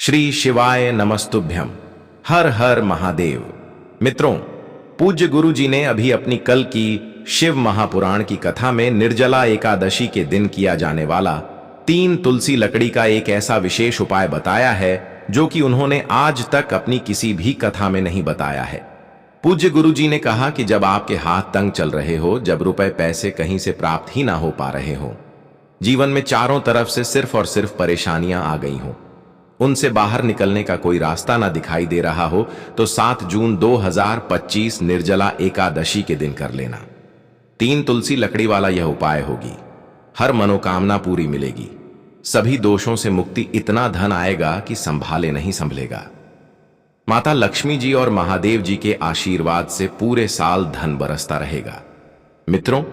श्री शिवाय नमस्तुभ्यम। हर हर महादेव। मित्रों, पूज्य गुरु जी ने अभी अपनी कल की शिव महापुराण की कथा में निर्जला एकादशी के दिन किया जाने वाला 3 तुलसी लकड़ी का एक ऐसा विशेष उपाय बताया है जो कि उन्होंने आज तक अपनी किसी भी कथा में नहीं बताया है। पूज्य गुरु जी ने कहा कि जब आपके हाथ तंग चल रहे हो, जब रुपए पैसे कहीं से प्राप्त ही ना हो पा रहे हो, जीवन में चारों तरफ से सिर्फ और सिर्फ परेशानियां आ गई हो, उनसे बाहर निकलने का कोई रास्ता ना दिखाई दे रहा हो, तो 7 जून 2025 निर्जला एकादशी के दिन कर लेना। 3 तुलसी लकड़ी वाला यह उपाय होगी। हर मनोकामना पूरी मिलेगी, सभी दोषों से मुक्ति, इतना धन आएगा कि संभाले नहीं संभलेगा। माता लक्ष्मी जी और महादेव जी के आशीर्वाद से पूरे साल धन बरसता रहेगा। मित्रों,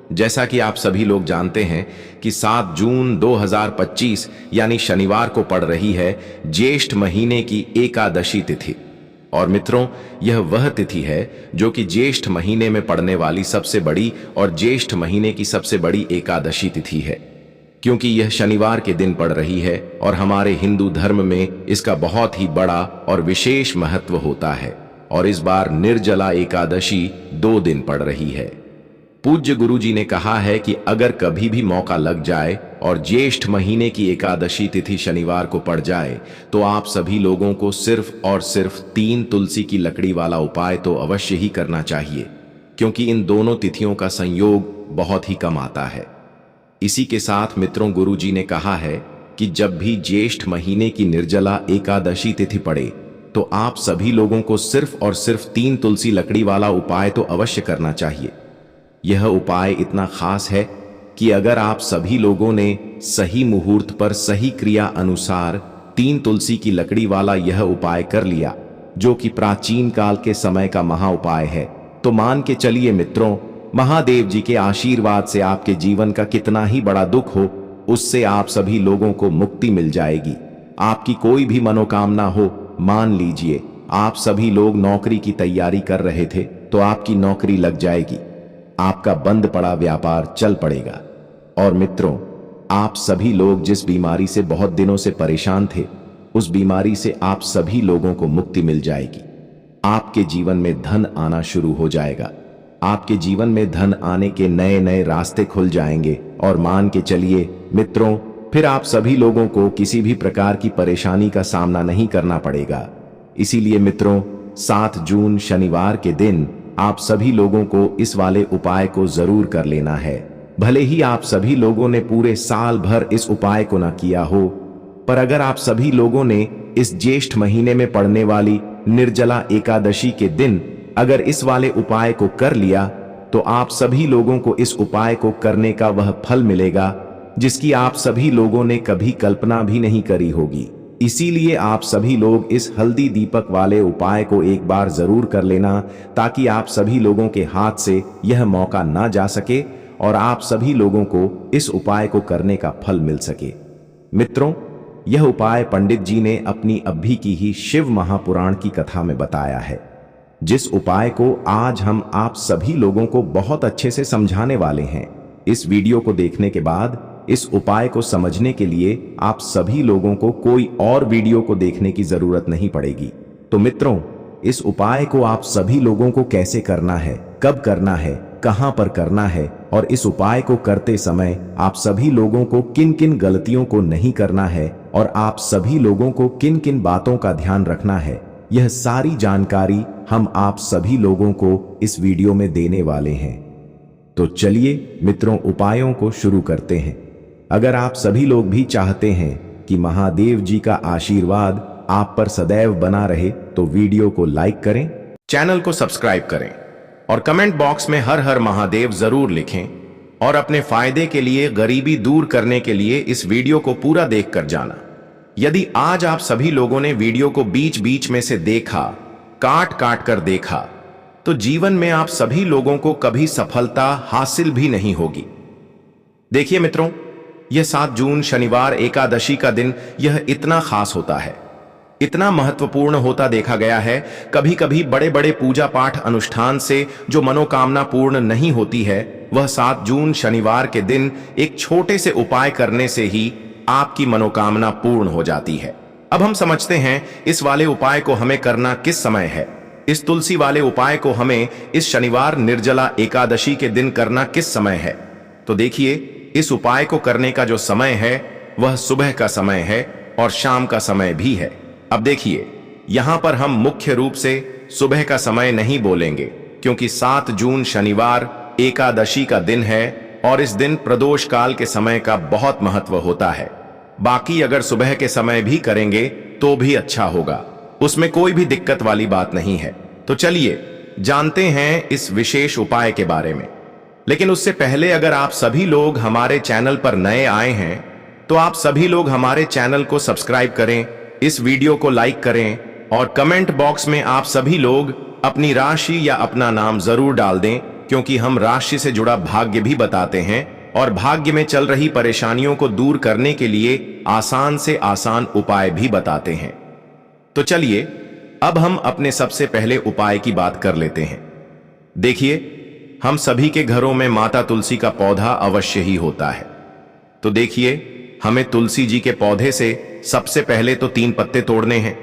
जैसा कि आप सभी लोग जानते हैं कि 7 जून 2025 यानी शनिवार को पड़ रही है ज्येष्ठ महीने की एकादशी तिथि। और मित्रों, यह वह तिथि है जो कि ज्येष्ठ महीने में पड़ने वाली सबसे बड़ी और ज्येष्ठ महीने की सबसे बड़ी एकादशी तिथि है, क्योंकि यह शनिवार के दिन पड़ रही है और हमारे हिंदू धर्म में इसका बहुत ही बड़ा और विशेष महत्व होता है। और इस बार निर्जला एकादशी 2 दिन पड़ रही है। पूज्य गुरु जी ने कहा है कि अगर कभी भी मौका लग जाए और ज्येष्ठ महीने की एकादशी तिथि शनिवार को पड़ जाए, तो आप सभी लोगों को सिर्फ और सिर्फ 3 तुलसी की लकड़ी वाला उपाय तो अवश्य ही करना चाहिए, क्योंकि इन दोनों तिथियों का संयोग बहुत ही कम आता है। इसी के साथ मित्रों, गुरु जी ने कहा है कि जब भी ज्येष्ठ महीने की निर्जला एकादशी तिथि पड़े, तो आप सभी लोगों को सिर्फ और सिर्फ 3 तुलसी लकड़ी वाला उपाय तो अवश्य करना चाहिए। यह उपाय इतना खास है कि अगर आप सभी लोगों ने सही मुहूर्त पर सही क्रिया अनुसार 3 तुलसी की लकड़ी वाला यह उपाय कर लिया, जो कि प्राचीन काल के समय का महा उपाय है, तो मान के चलिए मित्रों, महादेव जी के आशीर्वाद से आपके जीवन का कितना ही बड़ा दुख हो, उससे आप सभी लोगों को मुक्ति मिल जाएगी। आपकी कोई भी मनोकामना हो, मान लीजिए आप सभी लोग नौकरी की तैयारी कर रहे थे, तो आपकी नौकरी लग जाएगी, आपका बंद पड़ा व्यापार चल पड़ेगा। और मित्रों, आप सभी लोग जिस बीमारी से बहुत दिनों से परेशान थे, उस बीमारी से आप सभी लोगों को मुक्ति मिल जाएगी। आपके जीवन में धन आना शुरू हो जाएगा, आपके जीवन में धन आने के नए नए रास्ते खुल जाएंगे। और मान के चलिए मित्रों, फिर आप सभी लोगों को किसी भी प्रकार की परेशानी का सामना नहीं करना पड़ेगा। इसीलिए मित्रों, 7 जून शनिवार के दिन आप सभी लोगों को इस वाले उपाय को जरूर कर लेना है। भले ही आप सभी लोगों ने पूरे साल भर इस उपाय को ना किया हो, पर अगर आप सभी लोगों ने इस ज्येष्ठ महीने में पड़ने वाली निर्जला एकादशी के दिन अगर इस वाले उपाय को कर लिया, तो आप सभी लोगों को इस उपाय को करने का वह फल मिलेगा जिसकी आप सभी लोगों ने कभी कल्पना भी नहीं करी होगी। इसीलिए आप सभी लोग इस हल्दी दीपक वाले उपाय को एक बार जरूर कर लेना, ताकि आप सभी लोगों के हाथ से यह मौका ना जा सके और आप सभी लोगों को इस उपाय को करने का फल मिल सके। मित्रों, यह उपाय पंडित जी ने अपनी अभी की ही शिव महापुराण की कथा में बताया है, जिस उपाय को आज हम आप सभी लोगों को बहुत अच्छे से समझाने वाले हैं। इस वीडियो को देखने के बाद इस उपाय को समझने के लिए आप सभी लोगों को कोई और वीडियो को देखने की जरूरत नहीं पड़ेगी। तो मित्रों, इस उपाय को आप सभी लोगों को कैसे करना है, कब करना है, कहां पर करना है, और इस उपाय को करते समय आप सभी लोगों को किन किन गलतियों को नहीं करना है और आप सभी लोगों को किन किन बातों का ध्यान रखना है, यह सारी जानकारी हम आप सभी लोगों को इस वीडियो में देने वाले हैं। तो चलिए मित्रों, उपायों को शुरू करते हैं। अगर आप सभी लोग भी चाहते हैं कि महादेव जी का आशीर्वाद आप पर सदैव बना रहे, तो वीडियो को लाइक करें, चैनल को सब्सक्राइब करें और कमेंट बॉक्स में हर हर महादेव जरूर लिखें। और अपने फायदे के लिए, गरीबी दूर करने के लिए इस वीडियो को पूरा देखकर जाना। यदि आज आप सभी लोगों ने वीडियो को बीच बीच में से देखा, काट काट कर देखा, तो जीवन में आप सभी लोगों को कभी सफलता हासिल भी नहीं होगी। देखिए मित्रों, यह 7 जून शनिवार एकादशी का दिन यह इतना खास होता है, इतना महत्वपूर्ण होता देखा गया है। कभी कभी बड़े बड़े पूजा पाठ अनुष्ठान से जो मनोकामना पूर्ण नहीं होती है, वह 7 जून शनिवार के दिन एक छोटे से उपाय करने से ही आपकी मनोकामना पूर्ण हो जाती है। अब हम समझते हैं इस वाले उपाय को हमें करना किस समय है। इस तुलसी वाले उपाय को हमें इस शनिवार निर्जला एकादशी के दिन करना किस समय है। तो देखिए, इस उपाय को करने का जो समय है वह सुबह का समय है और शाम का समय भी है। अब देखिए, यहां पर हम मुख्य रूप से सुबह का समय नहीं बोलेंगे, क्योंकि 7 जून शनिवार एकादशी का दिन है और इस दिन प्रदोष काल के समय का बहुत महत्व होता है। बाकी अगर सुबह के समय भी करेंगे तो भी अच्छा होगा, उसमें कोई भी दिक्कत वाली बात नहीं है। तो चलिए जानते हैं इस विशेष उपाय के बारे में। लेकिन उससे पहले अगर आप सभी लोग हमारे चैनल पर नए आए हैं तो आप सभी लोग हमारे चैनल को सब्सक्राइब करें, इस वीडियो को लाइक करें और कमेंट बॉक्स में आप सभी लोग अपनी राशि या अपना नाम जरूर डाल दें, क्योंकि हम राशि से जुड़ा भाग्य भी बताते हैं और भाग्य में चल रही परेशानियों को दूर करने के लिए आसान से आसान उपाय भी बताते हैं। तो चलिए अब हम अपने सबसे पहले उपाय की बात कर लेते हैं। देखिए, हम सभी के घरों में माता तुलसी का पौधा अवश्य ही होता है। तो देखिए, हमें तुलसी जी के पौधे से सबसे पहले तो 3 पत्ते तोड़ने हैं।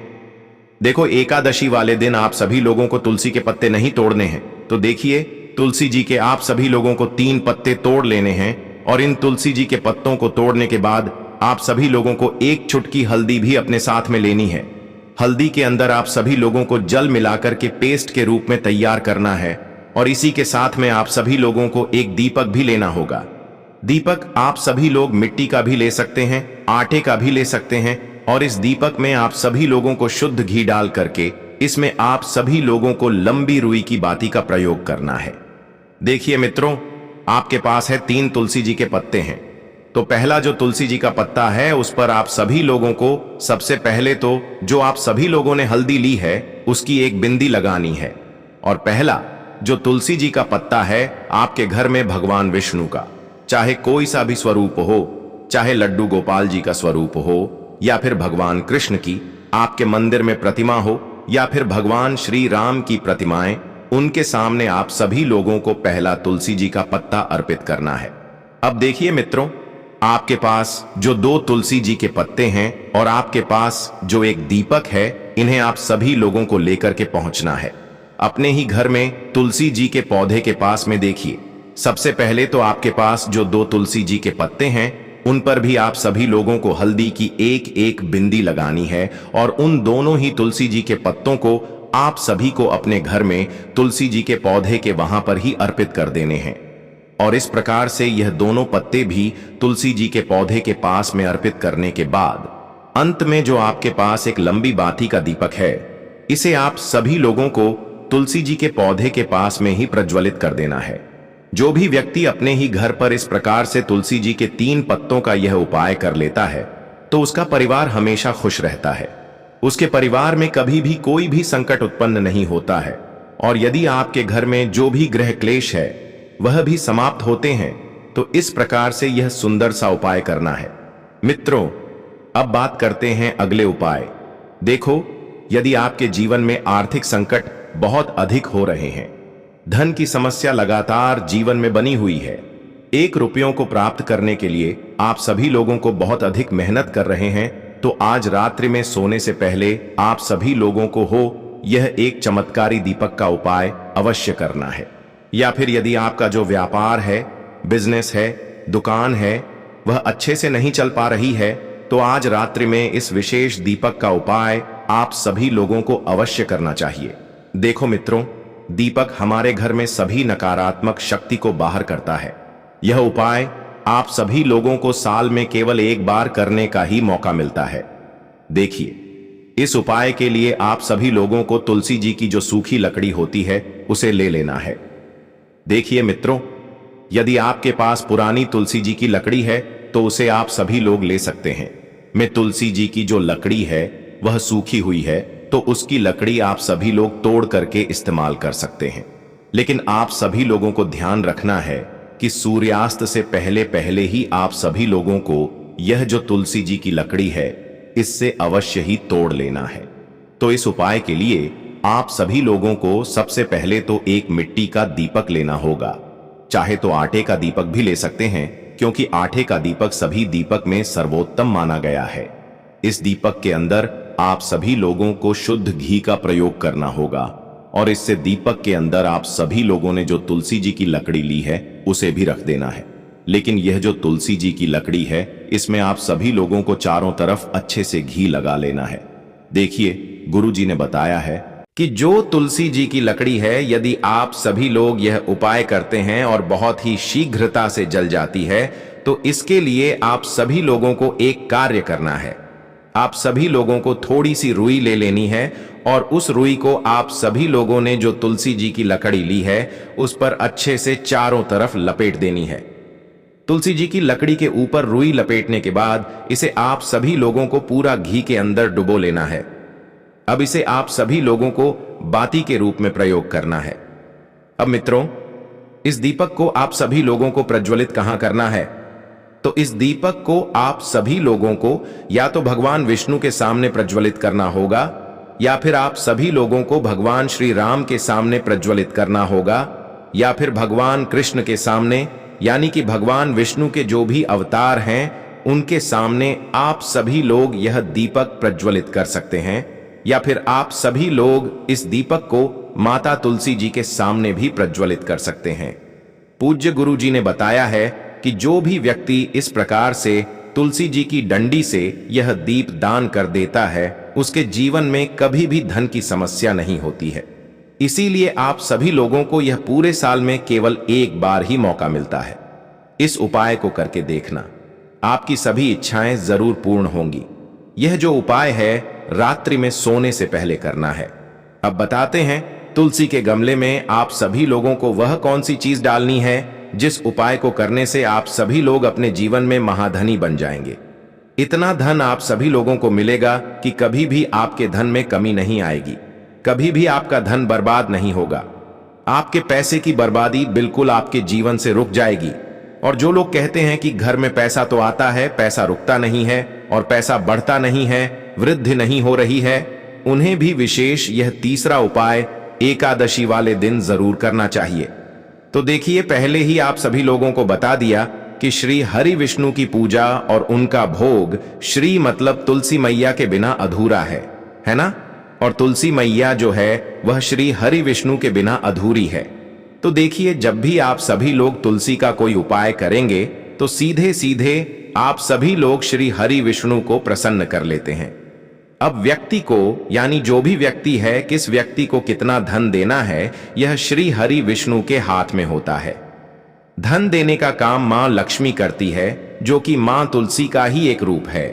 देखो, एकादशी वाले दिन आप सभी लोगों को तुलसी के पत्ते नहीं तोड़ने हैं। तो देखिए, तुलसी जी के आप सभी लोगों को 3 पत्ते तोड़ लेने हैं और इन तुलसी जी के पत्तों को तोड़ने के बाद आप सभी लोगों को 1 चुटकी हल्दी भी अपने साथ में लेनी है। हल्दी के अंदर आप सभी लोगों को जल मिलाकर के पेस्ट के रूप में तैयार करना है और इसी के साथ में आप सभी लोगों को एक दीपक भी लेना होगा। दीपक आप सभी लोग मिट्टी का भी ले सकते हैं, आटे का भी ले सकते हैं और इस दीपक में आप सभी लोगों को शुद्ध घी डाल करके इसमें आप सभी लोगों को लंबी रुई की बाती का प्रयोग करना है। देखिए मित्रों, आपके पास है 3 तुलसी जी के पत्ते हैं। तो पहला जो तुलसी जी का पत्ता है उस पर आप सभी लोगों को सबसे पहले तो जो आप सभी लोगों ने हल्दी ली है उसकी एक बिंदी लगानी है। और पहला जो तुलसी जी का पत्ता है आपके घर में भगवान विष्णु का, चाहे कोई सा भी स्वरूप हो, चाहे लड्डू गोपाल जी का स्वरूप हो या फिर भगवान कृष्ण की आपके मंदिर में प्रतिमा हो या फिर भगवान श्री राम की प्रतिमाएं, उनके सामने आप सभी लोगों को पहला तुलसी जी का पत्ता अर्पित करना है। अब देखिए मित्रों, आपके पास जो 2 तुलसी जी के पत्ते हैं और आपके पास जो एक दीपक है, इन्हें आप सभी लोगों को लेकर के पहुंचना है। अपने ही घर में तुलसी जी के पौधे के पास में देखिए, सबसे पहले तो आपके पास जो 2 तुलसी जी के पत्ते हैं उन पर भी आप सभी लोगों को हल्दी की एक बिंदी लगानी है और उन दोनों ही तुलसी जी के पत्तों को आप सभी को अपने घर में तुलसी जी के पौधे के वहां पर ही अर्पित कर देने हैं। और इस प्रकार से यह दोनों पत्ते भी तुलसी जी के पौधे के पास में अर्पित करने के बाद अंत में जो आपके पास एक लंबी बाती का दीपक है, इसे आप सभी लोगों को तुलसी जी के पौधे के पास में ही प्रज्वलित कर देना है। जो भी व्यक्ति अपने ही घर पर इस प्रकार से तुलसी जी के 3 पत्तों का यह उपाय कर लेता है तो उसका परिवार हमेशा खुश रहता है, उसके परिवार में कभी भी कोई भी संकट उत्पन्न नहीं होता है और यदि आपके घर में जो भी ग्रह क्लेश है वह भी समाप्त होते हैं। तो इस प्रकार से यह सुंदर सा उपाय करना है। मित्रों, अब बात करते हैं अगले उपाय। देखो, यदि आपके जीवन में आर्थिक संकट बहुत अधिक हो रहे हैं, धन की समस्या लगातार जीवन में बनी हुई है, 1 रुपयों को प्राप्त करने के लिए आप सभी लोगों को बहुत अधिक मेहनत कर रहे हैं, तो आज रात्रि में सोने से पहले आप सभी लोगों को यह एक चमत्कारी दीपक का उपाय अवश्य करना है। या फिर यदि आपका जो व्यापार है, बिजनेस है, दुकान है, वह अच्छे से नहीं चल पा रही है, तो आज रात्रि में इस विशेष दीपक का उपाय आप सभी लोगों को अवश्य करना चाहिए। देखो मित्रों, दीपक हमारे घर में सभी नकारात्मक शक्ति को बाहर करता है। यह उपाय आप सभी लोगों को साल में केवल 1 बार करने का ही मौका मिलता है। देखिए, इस उपाय के लिए आप सभी लोगों को तुलसी जी की जो सूखी लकड़ी होती है उसे ले लेना है। देखिए मित्रों, यदि आपके पास पुरानी तुलसी जी की लकड़ी है तो उसे आप सभी लोग ले सकते हैं। में तुलसी जी की जो लकड़ी है वह सूखी हुई है, तो उसकी लकड़ी आप सभी लोग तोड़ करके इस्तेमाल कर सकते हैं। लेकिन आप सभी लोगों को ध्यान रखना है कि सूर्यास्त से पहले पहले ही आप सभी लोगों को यह जो तुलसी जी की लकड़ी है इससे अवश्य ही तोड़ लेना है। तो इस उपाय के लिए आप सभी लोगों को सबसे पहले तो एक मिट्टी का दीपक लेना होगा। चाहे तो आटे का दीपक भी ले सकते हैं, क्योंकि आटे का दीपक सभी दीपक में सर्वोत्तम माना गया है। इस दीपक के अंदर आप सभी लोगों को शुद्ध घी का प्रयोग करना होगा और इससे दीपक के अंदर आप सभी लोगों ने जो तुलसी जी की लकड़ी ली है उसे भी रख देना है। लेकिन यह जो तुलसी जी की लकड़ी है इसमें आप सभी लोगों को चारों तरफ अच्छे से घी लगा लेना है। देखिए गुरु जी ने बताया है कि जो तुलसी जी की लकड़ी है यदि आप सभी लोग यह उपाय करते हैं और बहुत ही शीघ्रता से जल जाती है तो इसके लिए आप सभी लोगों को एक कार्य करना है। आप सभी लोगों को थोड़ी सी रुई ले लेनी है और उस रुई को आप सभी लोगों ने जो तुलसी जी की लकड़ी ली है उस पर अच्छे से चारों तरफ लपेट देनी है। तुलसी जी की लकड़ी के ऊपर रुई लपेटने के बाद इसे आप सभी लोगों को पूरा घी के अंदर डुबो लेना है। अब इसे आप सभी लोगों को बाती के रूप में प्रयोग करना है। अब मित्रों, इस दीपक को आप सभी लोगों को प्रज्वलित कहां करना है? तो इस दीपक को आप सभी लोगों को या तो भगवान विष्णु के सामने प्रज्वलित करना होगा या फिर आप सभी लोगों को भगवान श्री राम के सामने प्रज्वलित करना होगा या फिर भगवान कृष्ण के सामने, यानी कि भगवान विष्णु के जो भी अवतार हैं उनके सामने आप सभी लोग यह दीपक प्रज्वलित कर सकते हैं। या फिर आप सभी लोग इस दीपक को माता तुलसी जी के सामने भी प्रज्वलित कर सकते हैं। पूज्य गुरु जी ने बताया है कि जो भी व्यक्ति इस प्रकार से तुलसी जी की डंडी से यह दीप दान कर देता है उसके जीवन में कभी भी धन की समस्या नहीं होती है। इसीलिए आप सभी लोगों को यह पूरे साल में केवल एक बार ही मौका मिलता है। इस उपाय को करके देखना, आपकी सभी इच्छाएं जरूर पूर्ण होंगी। यह जो उपाय है रात्रि में सोने से पहले करना है। अब बताते हैं तुलसी के गमले में आप सभी लोगों को वह कौन सी चीज डालनी है जिस उपाय को करने से आप सभी लोग अपने जीवन में महाधनी बन जाएंगे। इतना धन आप सभी लोगों को मिलेगा कि कभी भी आपके धन में कमी नहीं आएगी, कभी भी आपका धन बर्बाद नहीं होगा। आपके पैसे की बर्बादी बिल्कुल आपके जीवन से रुक जाएगी। और जो लोग कहते हैं कि घर में पैसा तो आता है, पैसा रुकता नहीं है और पैसा बढ़ता नहीं है, वृद्धि नहीं हो रही है, उन्हें भी विशेष यह तीसरा उपाय एकादशी वाले दिन जरूर करना चाहिए। तो देखिए, पहले ही आप सभी लोगों को बता दिया कि श्री हरि विष्णु की पूजा और उनका भोग, श्री मतलब तुलसी मैया के बिना अधूरा है ना? और तुलसी मैया जो है वह श्री हरि विष्णु के बिना अधूरी है। तो देखिए, जब भी आप सभी लोग तुलसी का कोई उपाय करेंगे तो सीधे सीधे आप सभी लोग श्री हरि विष्णु को प्रसन्न कर लेते हैं। अब व्यक्ति को, यानी जो भी व्यक्ति है, किस व्यक्ति को कितना धन देना है यह श्री हरि विष्णु के हाथ में होता है। धन देने का काम मां लक्ष्मी करती है जो कि मां तुलसी का ही एक रूप है।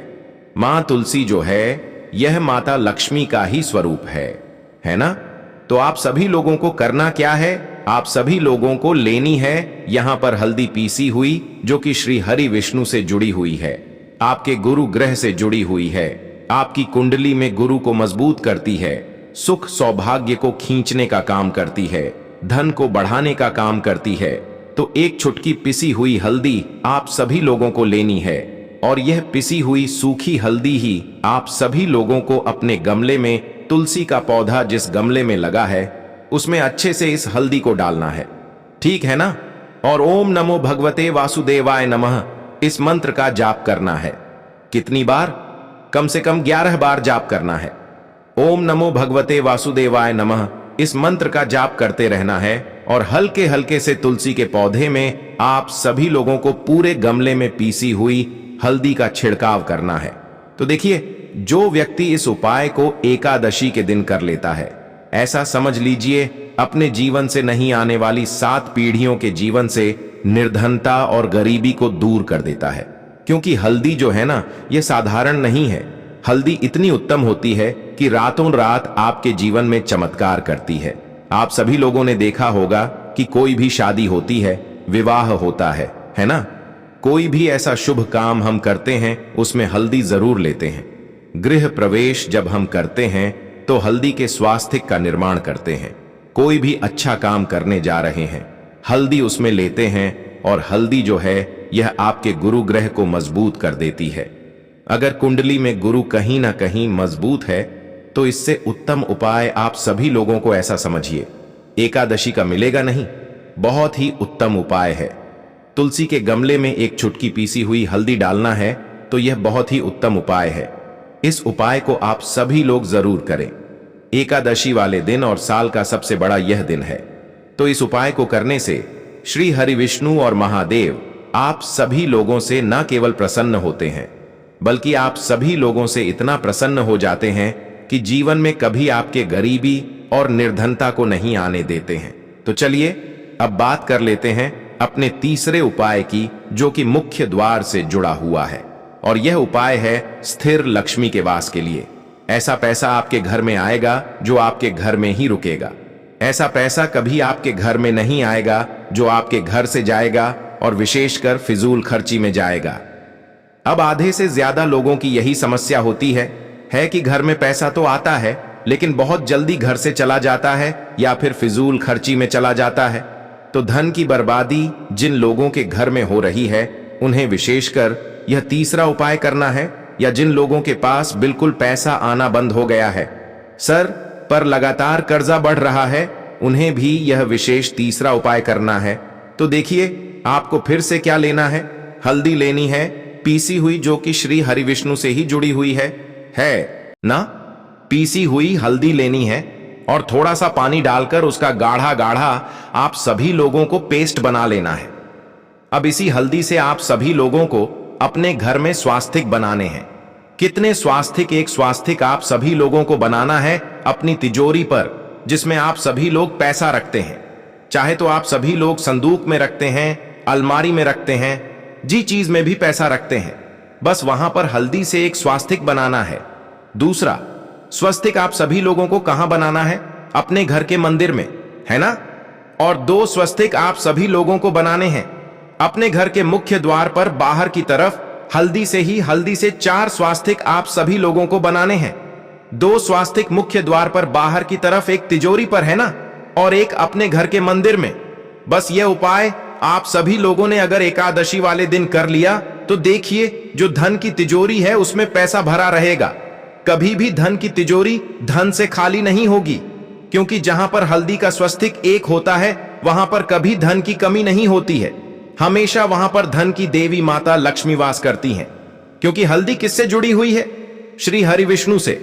मां तुलसी जो है यह माता लक्ष्मी का ही स्वरूप है ना? तो आप सभी लोगों को करना क्या है? आप सभी लोगों को लेनी है यहां पर हल्दी पीसी हुई जो कि श्री हरि विष्णु से जुड़ी हुई है, आपके गुरु ग्रह से जुड़ी हुई है, आपकी कुंडली में गुरु को मजबूत करती है, सुख सौभाग्य को खींचने का काम करती है, धन को बढ़ाने का काम करती है। तो एक चुटकी पिसी हुई हल्दी आप सभी लोगों को लेनी है और यह पिसी हुई सूखी हल्दी ही आप सभी लोगों को अपने गमले में, तुलसी का पौधा जिस गमले में लगा है उसमें अच्छे से इस हल्दी को डालना है, ठीक है ना? और ओम नमो भगवते वासुदेवाय नमः इस मंत्र का जाप करना है। कितनी बार? कम से कम 11 बार जाप करना है। ओम नमो भगवते वासुदेवाय नमः इस मंत्र का जाप करते रहना है और हल्के हल्के से तुलसी के पौधे में आप सभी लोगों को पूरे गमले में पीसी हुई हल्दी का छिड़काव करना है। तो देखिए, जो व्यक्ति इस उपाय को एकादशी के दिन कर लेता है, ऐसा समझ लीजिए अपने जीवन से नहीं आने वाली 7 पीढ़ियों के जीवन से निर्धनता और गरीबी को दूर कर देता है। क्योंकि हल्दी जो है ना, यह साधारण नहीं है। हल्दी इतनी उत्तम होती है कि रातों रात आपके जीवन में चमत्कार करती है। आप सभी लोगों ने देखा होगा कि कोई भी शादी होती है, विवाह होता है ना? कोई भी ऐसा शुभ काम हम करते हैं उसमें हल्दी जरूर लेते हैं। गृह प्रवेश जब हम करते हैं तो हल्दी के स्वास्थ्य का निर्माण करते हैं। कोई भी अच्छा काम करने जा रहे हैं, हल्दी उसमें लेते हैं और हल्दी जो है यह आपके गुरु ग्रह को मजबूत कर देती है। अगर कुंडली में गुरु कहीं ना कहीं मजबूत है तो इससे उत्तम उपाय आप सभी लोगों को ऐसा समझिए एकादशी का मिलेगा नहीं। बहुत ही उत्तम उपाय है। तुलसी के गमले में एक चुटकी पीसी हुई हल्दी डालना है तो यह बहुत ही उत्तम उपाय है। इस उपाय को आप सभी लोग जरूर करें। एकादशी वाले दिन और साल का सबसे बड़ा यह दिन है, तो इस उपाय को करने से श्री हरि विष्णु और महादेव आप सभी लोगों से न केवल प्रसन्न होते हैं, बल्कि आप सभी लोगों से इतना प्रसन्न हो जाते हैं कि जीवन में कभी आपके गरीबी और निर्धनता को नहीं आने देते हैं। तो चलिए अब बात कर लेते हैं अपने तीसरे उपाय की, जो कि मुख्य द्वार से जुड़ा हुआ है, और यह उपाय है स्थिर लक्ष्मी के वास के लिए। ऐसा पैसा आपके घर में आएगा जो आपके घर में ही रुकेगा। ऐसा पैसा कभी आपके घर में नहीं आएगा जो आपके घर से जाएगा और विशेषकर फिजूल खर्ची में जाएगा। अब आधे से ज्यादा लोगों की यही समस्या होती है कि घर में पैसा तो आता है लेकिन बहुत जल्दी घर से चला जाता है या फिर फिजूल खर्ची में चला जाता है। तो धन की बर्बादी जिन लोगों के घर में हो रही है, उन्हें विशेषकर यह तीसरा उपाय करना है, या जिन लोगों के पास बिल्कुल पैसा आना बंद हो गया है सर, पर लगातार कर्जा बढ़ रहा है, उन्हें भी यह विशेष तीसरा उपाय करना है। तो देखिए आपको फिर से क्या लेना है, हल्दी लेनी है पीसी हुई, जो कि श्री हरि विष्णु से ही जुड़ी हुई है ना। पीसी हुई हल्दी लेनी है और थोड़ा सा पानी डालकर उसका गाढ़ा गाढ़ा आप सभी लोगों को पेस्ट बना लेना है। अब इसी हल्दी से आप सभी लोगों को अपने घर में स्वास्तिक बनाने हैं। कितने स्वास्तिक? एक स्वास्तिक आप सभी लोगों को बनाना है अपनी तिजोरी पर, जिसमें आप सभी लोग पैसा रखते हैं। चाहे तो आप सभी लोग संदूक में रखते हैं, अलमारी में रखते हैं, जी चीज में भी पैसा रखते हैं, बस वहां पर हल्दी से एक स्वास्तिक बनाना है। दूसरा स्वस्तिक आप सभी लोगों को कहां बनाना है? अपने घर के मंदिर में, है ना। और 2 स्वस्तिक आप सभी लोगों को बनाने हैं अपने घर के मुख्य द्वार पर बाहर की तरफ। हल्दी से 4 स्वास्तिक आप सभी लोगों को बनाने हैं। 2 स्वास्तिक मुख्य द्वार पर बाहर की तरफ, एक तिजोरी पर, है ना, और एक अपने घर के मंदिर में। बस यह उपाय आप सभी लोगों ने अगर एकादशी वाले दिन कर लिया तो देखिए जो धन की तिजोरी है उसमें पैसा भरा रहेगा। कभी भी धन की तिजोरी धन से खाली नहीं होगी, क्योंकि जहां पर हल्दी का स्वस्तिक एक होता है वहां पर कभी धन की कमी नहीं होती है। हमेशा वहां पर धन की देवी माता लक्ष्मी वास करती हैं, क्योंकि हल्दी किससे जुड़ी हुई है? श्री हरि विष्णु से।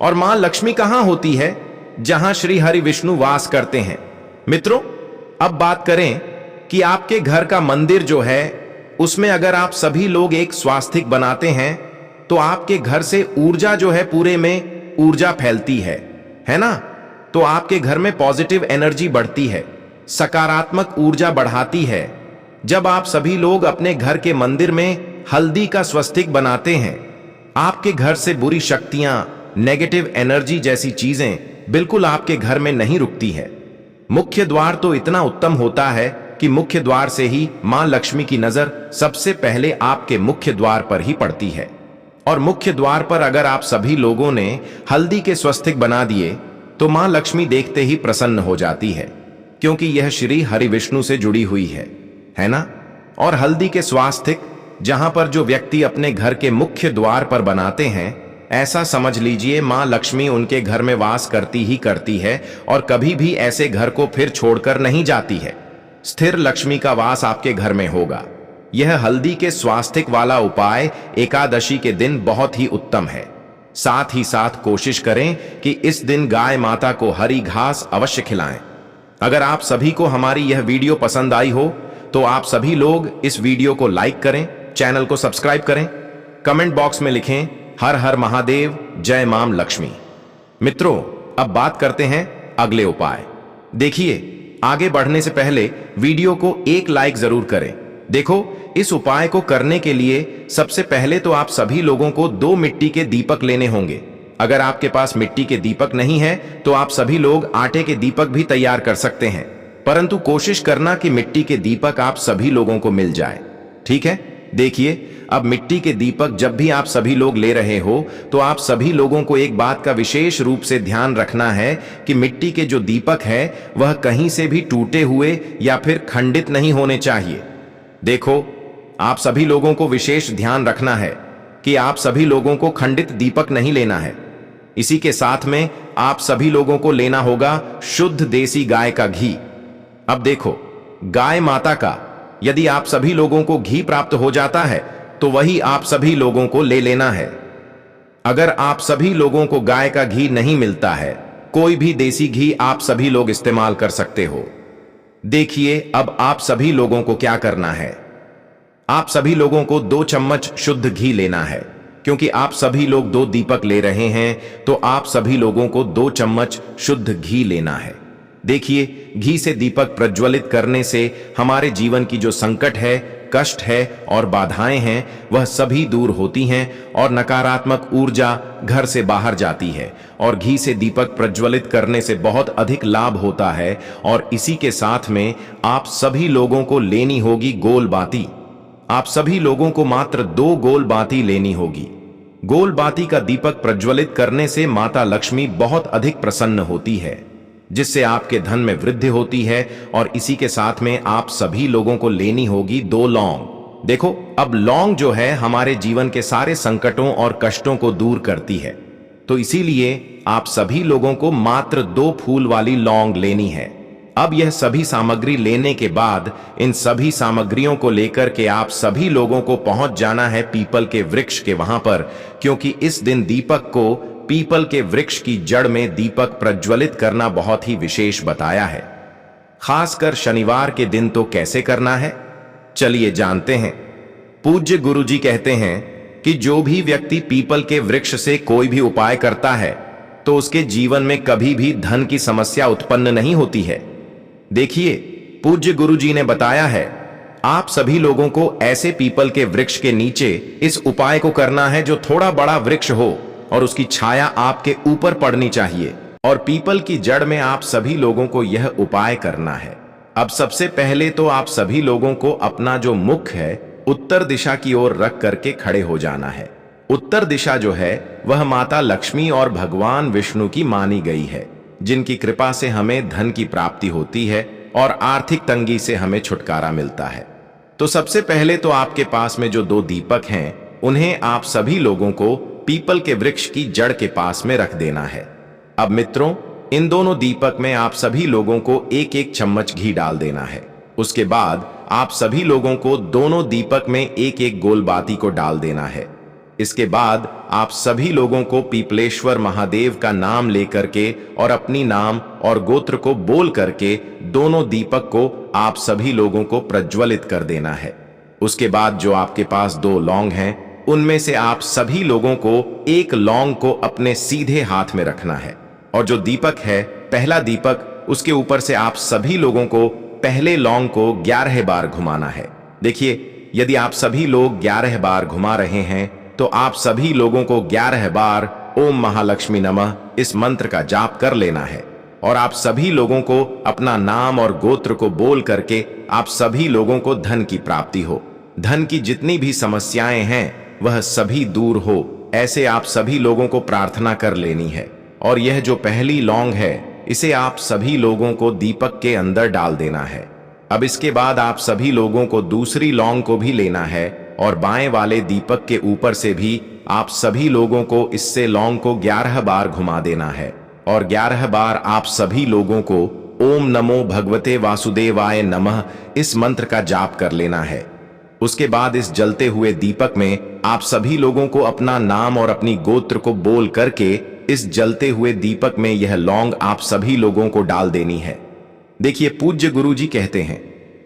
और मां लक्ष्मी कहां होती है? जहां श्री हरि विष्णु वास करते हैं। मित्रों, अब बात करें कि आपके घर का मंदिर जो है उसमें अगर आप सभी लोग एक स्वास्तिक बनाते हैं तो आपके घर से ऊर्जा जो है, पूरे में ऊर्जा फैलती है ना। तो आपके घर में पॉजिटिव एनर्जी बढ़ती है, सकारात्मक ऊर्जा बढ़ाती है। जब आप सभी लोग अपने घर के मंदिर में हल्दी का स्वस्तिक बनाते हैं, आपके घर से बुरी शक्तियां, नेगेटिव एनर्जी जैसी चीजें बिल्कुल आपके घर में नहीं रुकती है। मुख्य द्वार तो इतना उत्तम होता है कि मुख्य द्वार से ही मां लक्ष्मी की नजर सबसे पहले आपके मुख्य द्वार पर ही पड़ती है। और मुख्य द्वार पर अगर आप सभी लोगों ने हल्दी के स्वस्तिक बना दिए तो मां लक्ष्मी देखते ही प्रसन्न हो जाती है, क्योंकि यह श्री हरि विष्णु से जुड़ी हुई है ना। और हल्दी के स्वास्तिक जहां पर जो व्यक्ति अपने घर के मुख्य द्वार पर बनाते हैं, ऐसा समझ लीजिए मां लक्ष्मी उनके घर में वास करती है और कभी भी ऐसे घर को फिर छोड़कर नहीं जाती है। स्थिर लक्ष्मी का वास आपके घर में होगा। यह हल्दी के स्वास्तिक वाला उपाय एकादशी के दिन बहुत ही उत्तम है। साथ ही साथ कोशिश करें कि इस दिन गाय माता को हरी घास अवश्य खिलाएं। अगर आप सभी को हमारी यह वीडियो पसंद आई हो तो आप सभी लोग इस वीडियो को लाइक करें, चैनल को सब्सक्राइब करें, कमेंट बॉक्स में लिखें हर हर महादेव, जय मां लक्ष्मी। मित्रों, अब बात करते हैं अगले उपाय। देखिए, आगे बढ़ने से पहले वीडियो को एक लाइक जरूर करें। देखो, इस उपाय को करने के लिए सबसे पहले तो आप सभी लोगों को 2 मिट्टी के दीपक लेने होंगे। अगर आपके पास मिट्टी के दीपक नहीं है तो आप सभी लोग आटे के दीपक भी तैयार कर सकते हैं, परंतु कोशिश करना कि मिट्टी के दीपक आप सभी लोगों को मिल जाए, ठीक है। देखिए, अब मिट्टी के दीपक जब भी आप सभी लोग ले रहे हो तो आप सभी लोगों को एक बात का विशेष रूप से ध्यान रखना है कि मिट्टी के जो दीपक है वह कहीं से भी टूटे हुए या फिर खंडित नहीं होने चाहिए। देखो, आप सभी लोगों को विशेष ध्यान रखना है कि आप सभी लोगों को खंडित दीपक नहीं लेना है। इसी के साथ में आप सभी लोगों को लेना होगा शुद्ध देसी गाय का घी। अब देखो, गाय माता का यदि आप सभी लोगों को घी प्राप्त हो जाता है तो वही आप सभी लोगों को ले लेना है। अगर आप सभी लोगों को गाय का घी नहीं मिलता है, कोई भी देसी घी आप सभी लोग इस्तेमाल कर सकते हो। देखिए अब आप सभी लोगों को क्या करना है। आप सभी लोगों को 2 चम्मच शुद्ध घी लेना है। क्योंकि आप सभी लोग 2 दीपक ले रहे हैं, तो आप सभी लोगों को 2 चम्मच शुद्ध घी लेना है। देखिए, घी से दीपक प्रज्वलित करने से हमारे जीवन की जो संकट है, कष्ट है और बाधाएं हैं, वह सभी दूर होती हैं और नकारात्मक ऊर्जा घर से बाहर जाती है। और घी से दीपक प्रज्वलित करने से बहुत अधिक लाभ होता है। और इसी के साथ में आप सभी लोगों को लेनी होगी गोल बाती। आप सभी लोगों को मात्र 2 गोल बाती लेनी होगी। गोल बाती का दीपक प्रज्वलित करने से माता लक्ष्मी बहुत अधिक प्रसन्न होती है, जिससे आपके धन में वृद्धि होती है। और इसी के साथ में आप सभी लोगों को लेनी होगी 2 लौंग। देखो, अब लौंग जो है हमारे जीवन के सारे संकटों और कष्टों को दूर करती है, तो इसीलिए आप सभी लोगों को मात्र 2 फूल वाली लौंग लेनी है। अब यह सभी सामग्री लेने के बाद इन सभी सामग्रियों को लेकर के आप सभी लोगों को पहुंच जाना है पीपल के वृक्ष के वहां पर, क्योंकि इस दिन दीपक को पीपल के वृक्ष की जड़ में दीपक प्रज्वलित करना बहुत ही विशेष बताया है। खासकर शनिवार के दिन तो कैसे करना है, चलिए जानते हैं। पूज्य गुरुजी कहते हैं कि जो भी व्यक्ति पीपल के वृक्ष से कोई भी उपाय करता है, तो उसके जीवन में कभी भी धन की समस्या उत्पन्न नहीं होती है। देखिए, पूज्य गुरुजी ने बताया है, आप सभी लोगों को ऐसे पीपल के वृक्ष के नीचे इस उपाय को करना है जो थोड़ा बड़ा वृक्ष हो और उसकी छाया आपके ऊपर पड़नी चाहिए। और पीपल की जड़ में आप सभी लोगों को यह उपाय करना है। अब सबसे पहले तो आप सभी लोगों को अपना जो मुख है उत्तर दिशा की ओर रख करके खड़े हो जाना है। उत्तर दिशा जो है वह माता लक्ष्मी और भगवान विष्णु की मानी गई है, जिनकी कृपा से हमें धन की प्राप्ति होती है और आर्थिक तंगी से हमें छुटकारा मिलता है। तो सबसे पहले तो आपके पास में जो 2 दीपक हैं, उन्हें आप सभी लोगों को पीपल के वृक्ष की जड़ के पास में रख देना है। अब मित्रों, इन दोनों दीपक में आप सभी लोगों को 1-1 चम्मच घी डाल देना है। उसके बाद आप सभी लोगों को दोनों दीपक में 1-1 गोल बाती को डाल देना है। इसके बाद आप सभी लोगों को पीपलेश्वर महादेव का नाम लेकर के और अपनी नाम और गोत्र को बोल करके दोनों दीपक को आप सभी लोगों को प्रज्वलित कर देना है। उसके बाद जो आपके पास 2 लौंग हैं, उनमें से आप सभी लोगों को 1 लौंग को अपने सीधे हाथ में रखना है। और जो दीपक है, पहला दीपक, उसके ऊपर से आप सभी लोगों को पहले लौंग को 11 बार घुमाना है। देखिए, यदि आप सभी लोग 11 बार घुमा रहे हैं, तो आप सभी लोगों को 11 बार ओम महालक्ष्मी नमः इस मंत्र का जाप कर लेना है। और आप सभी लोगों को अपना नाम और गोत्र को बोल करके आप सभी लोगों को धन की प्राप्ति हो, धन की जितनी भी समस्याएं हैं वह सभी दूर हो, ऐसे आप सभी लोगों को प्रार्थना कर लेनी है। और यह जो पहली लौंग है, इसे आप सभी लोगों को दीपक के अंदर डाल देना है। अब इसके बाद आप सभी लोगों को दूसरी लौंग को भी लेना है और बाएं वाले दीपक के ऊपर से भी आप सभी लोगों को इससे लौंग को 11 बार घुमा देना है। और 11 बार आप सभी लोगों को ओम नमो भगवते वासुदेवाय नमः इस मंत्र का जाप कर लेना है। उसके बाद इस जलते हुए दीपक में आप सभी लोगों को अपना नाम और अपनी गोत्र को बोल करके इस जलते हुए दीपक में यह लौंग आप सभी लोगों को डाल देनी है। देखिए, पूज्य गुरुजी कहते हैं,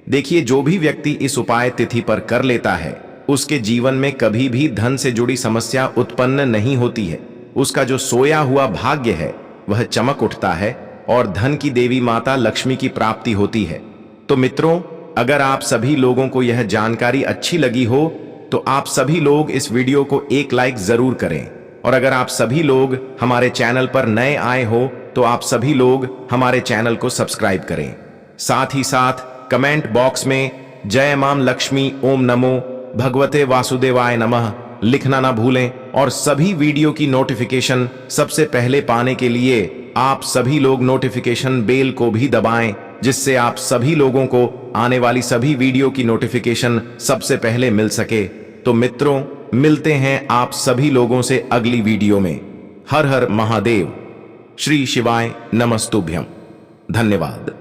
देखिए, जो भी व्यक्ति इस उपाय तिथि पर कर लेता है, उसके जीवन में कभी भी धन से जुड़ी समस्या उत्पन्न नहीं होती है। उसका जो सोया हुआ भाग्य है वह चमक उठता है और धन की देवी माता लक्ष्मी की प्राप्ति होती है। तो मित्रों, अगर आप सभी लोगों को यह जानकारी अच्छी लगी हो, तो आप सभी लोग इस वीडियो को 1 लाइक जरूर करें। और अगर आप सभी लोग हमारे चैनल पर नए आए हो, तो आप सभी लोग हमारे चैनल को सब्सक्राइब करें। साथ ही साथ कमेंट बॉक्स में जय मां लक्ष्मी ओम नमो भगवते वासुदेवाय नमः लिखना ना भूलें। और सभी वीडियो की नोटिफिकेशन सबसे पहले पाने के लिए आप सभी लोग नोटिफिकेशन बेल को भी दबाएं, जिससे आप सभी लोगों को आने वाली सभी वीडियो की नोटिफिकेशन सबसे पहले मिल सके। तो मित्रों, मिलते हैं आप सभी लोगों से अगली वीडियो में। हर हर महादेव। श्री शिवाय नमस्तुभ्यम। धन्यवाद।